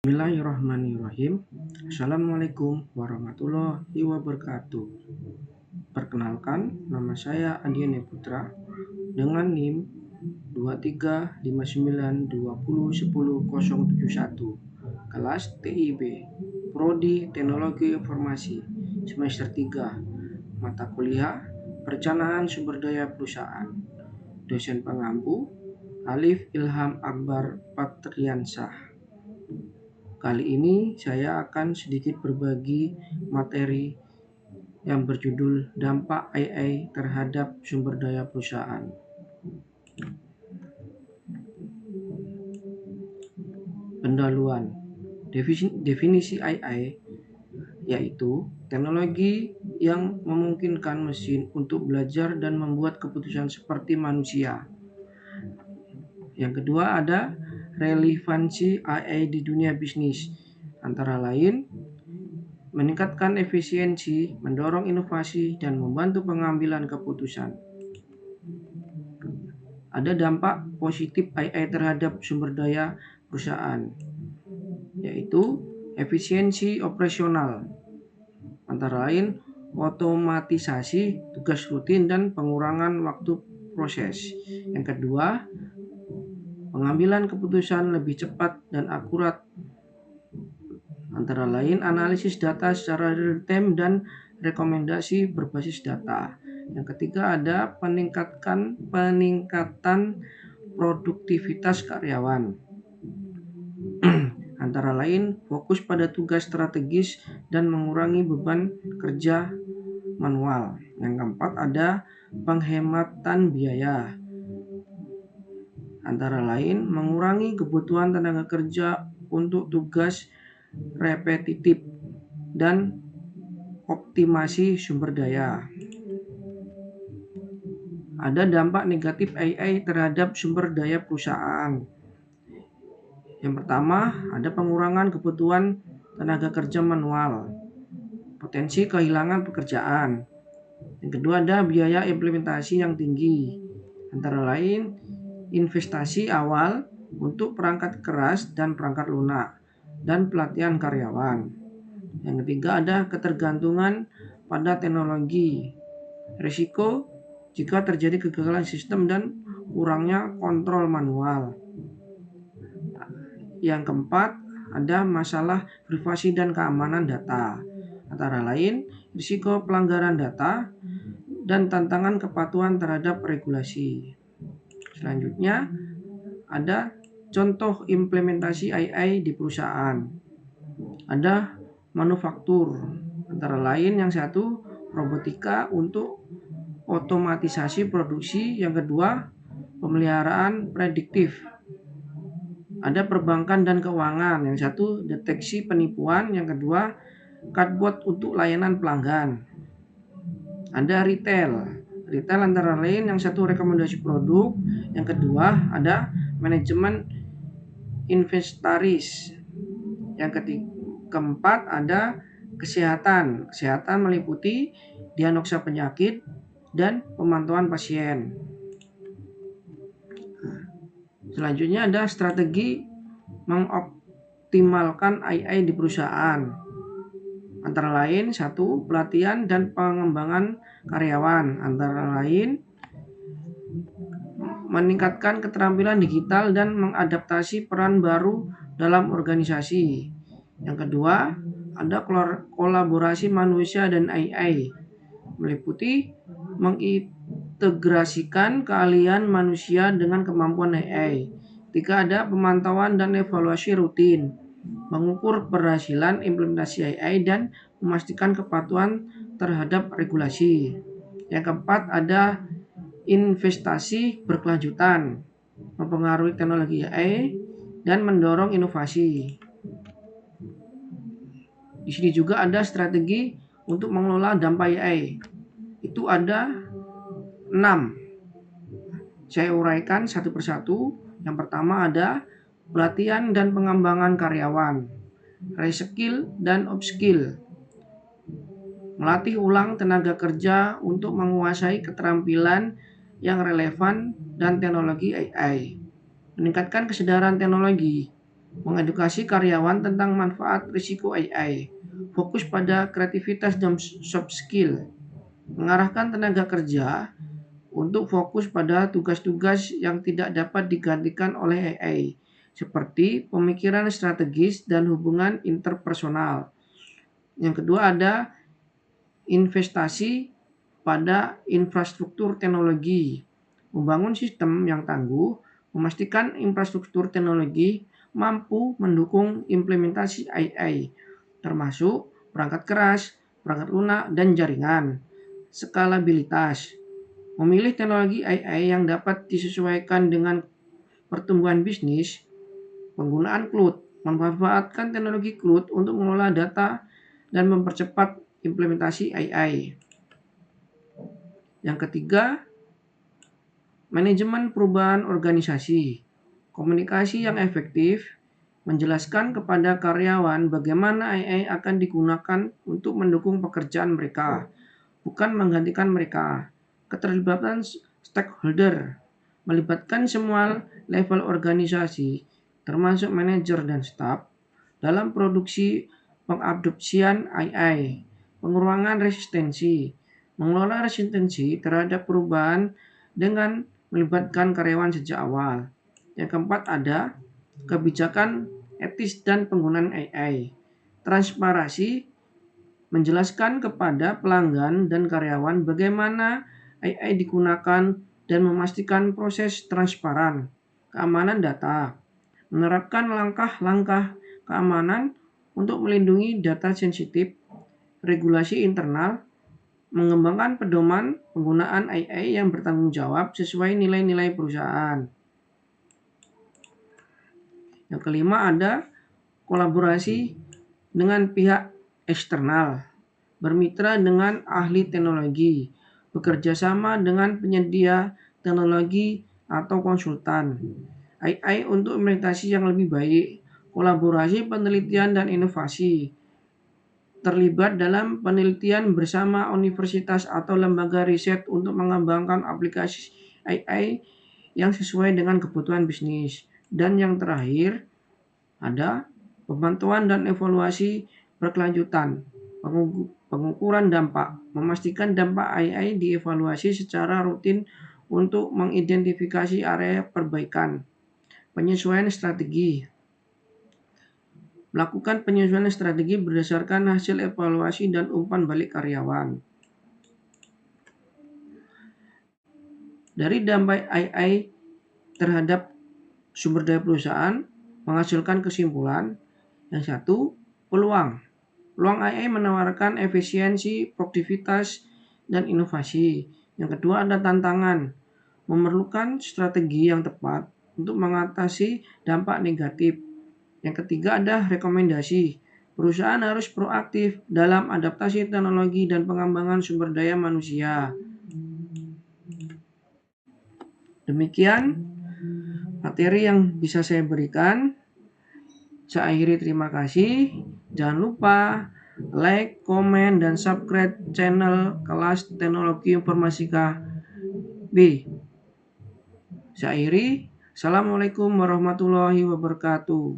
Bismillahirrahmanirrahim. Assalamualaikum warahmatullahi wabarakatuh. Perkenalkan, nama saya Andiane Putra dengan NIM 235920101071, kelas TIB, Prodi Teknologi Informasi, semester 3, mata kuliah Perencanaan Sumber Daya Perusahaan. Dosen pengampu Alif Ilham Akbar Patriansah. Kali ini saya akan sedikit berbagi materi yang berjudul dampak AI terhadap sumber daya perusahaan. Pendahuluan. Definisi AI yaitu teknologi yang memungkinkan mesin untuk belajar dan membuat keputusan seperti manusia. Yang kedua ada relevansi AI di dunia bisnis, antara lain meningkatkan efisiensi, mendorong inovasi, dan membantu pengambilan keputusan. Ada dampak positif AI terhadap sumber daya perusahaan, yaitu efisiensi operasional, antara lain otomatisasi tugas rutin dan pengurangan waktu proses. Yang kedua, pengambilan keputusan lebih cepat dan akurat, antara lain analisis data secara real time dan rekomendasi berbasis data. Yang ketiga ada peningkatan produktivitas karyawan. Antara lain fokus pada tugas strategis dan mengurangi beban kerja manual. Yang keempat ada penghematan biaya. Antara lain mengurangi kebutuhan tenaga kerja untuk tugas repetitif dan optimasi sumber daya. Ada dampak negatif AI terhadap sumber daya perusahaan. Yang pertama, ada pengurangan kebutuhan tenaga kerja manual, potensi kehilangan pekerjaan. Yang kedua, ada biaya implementasi yang tinggi, antara lain investasi awal untuk perangkat keras dan perangkat lunak, dan pelatihan karyawan. Yang ketiga ada ketergantungan pada teknologi, risiko jika terjadi kegagalan sistem dan kurangnya kontrol manual. Yang keempat ada masalah privasi dan keamanan data, antara lain risiko pelanggaran data dan tantangan kepatuhan terhadap regulasi. Selanjutnya ada contoh implementasi AI di perusahaan. Ada manufaktur, antara lain yang satu robotika untuk otomatisasi produksi, yang kedua pemeliharaan prediktif. Ada perbankan dan keuangan, yang satu deteksi penipuan, yang kedua chatbot untuk layanan pelanggan. Ada retail antara lain yang satu rekomendasi produk, yang kedua ada manajemen inventaris, yang keempat ada kesehatan meliputi diagnosa penyakit dan pemantauan pasien. Selanjutnya ada strategi mengoptimalkan AI di perusahaan, antara lain satu pelatihan dan pengembangan karyawan, antara lain meningkatkan keterampilan digital dan mengadaptasi peran baru dalam organisasi. Yang kedua ada kolaborasi manusia dan AI, meliputi mengintegrasikan keahlian manusia dengan kemampuan AI. Ketiga ada pemantauan dan evaluasi rutin, mengukur keberhasilan implementasi AI dan memastikan kepatuhan terhadap regulasi. Yang keempat ada investasi berkelanjutan, mempengaruhi teknologi AI dan mendorong inovasi. Di sini juga ada strategi untuk mengelola dampak AI. Itu ada 6. Saya uraikan satu persatu. Yang pertama ada pelatihan dan pengembangan karyawan, reskill dan upskill, melatih ulang tenaga kerja untuk menguasai keterampilan yang relevan dan teknologi AI, meningkatkan kesadaran teknologi, mengedukasi karyawan tentang manfaat risiko AI, fokus pada kreativitas dan soft skill, mengarahkan tenaga kerja untuk fokus pada tugas-tugas yang tidak dapat digantikan oleh AI, seperti pemikiran strategis dan hubungan interpersonal. Yang kedua ada investasi pada infrastruktur teknologi, membangun sistem yang tangguh, memastikan infrastruktur teknologi mampu mendukung implementasi AI, termasuk perangkat keras, perangkat lunak, dan jaringan. Skalabilitas, memilih teknologi AI yang dapat disesuaikan dengan pertumbuhan bisnis. Penggunaan cloud, memanfaatkan teknologi cloud untuk mengelola data dan mempercepat implementasi AI. Yang ketiga, manajemen perubahan organisasi. Komunikasi yang efektif, menjelaskan kepada karyawan bagaimana AI akan digunakan untuk mendukung pekerjaan mereka, bukan menggantikan mereka. Keterlibatan stakeholder, melibatkan semua level organisasi, termasuk manajer dan staf, dalam produksi pengadopsian AI. Pengurangan resistensi, mengelola resistensi terhadap perubahan dengan melibatkan karyawan sejak awal. Yang keempat ada kebijakan etis dan penggunaan AI. Transparansi, menjelaskan kepada pelanggan dan karyawan bagaimana AI digunakan dan memastikan proses transparan. Keamanan data, menerapkan langkah-langkah keamanan untuk melindungi data sensitif. Regulasi internal, mengembangkan pedoman penggunaan AI yang bertanggung jawab sesuai nilai-nilai perusahaan. Yang kelima ada kolaborasi dengan pihak eksternal, bermitra dengan ahli teknologi, bekerja sama dengan penyedia teknologi atau konsultan. AI untuk implementasi yang lebih baik, kolaborasi penelitian dan inovasi, terlibat dalam penelitian bersama universitas atau lembaga riset untuk mengembangkan aplikasi AI yang sesuai dengan kebutuhan bisnis. Dan yang terakhir ada pemantauan dan evaluasi berkelanjutan, pengukuran dampak, memastikan dampak AI dievaluasi secara rutin untuk mengidentifikasi area perbaikan. Penyesuaian strategi, melakukan penyesuaian strategi berdasarkan hasil evaluasi dan umpan balik karyawan. Dari dampak AI terhadap sumber daya perusahaan menghasilkan kesimpulan. Yang satu, peluang. Peluang AI menawarkan efisiensi, produktivitas, dan inovasi. Yang kedua ada tantangan, memerlukan strategi yang tepat untuk mengatasi dampak negatif. Yang ketiga ada rekomendasi. Perusahaan harus proaktif dalam adaptasi teknologi dan pengembangan sumber daya manusia. Demikian materi yang bisa saya berikan. Saya akhiri, terima kasih. Jangan lupa like, komen, dan subscribe channel Kelas Teknologi Informatika B. Saya akhiri. Assalamualaikum warahmatullahi wabarakatuh.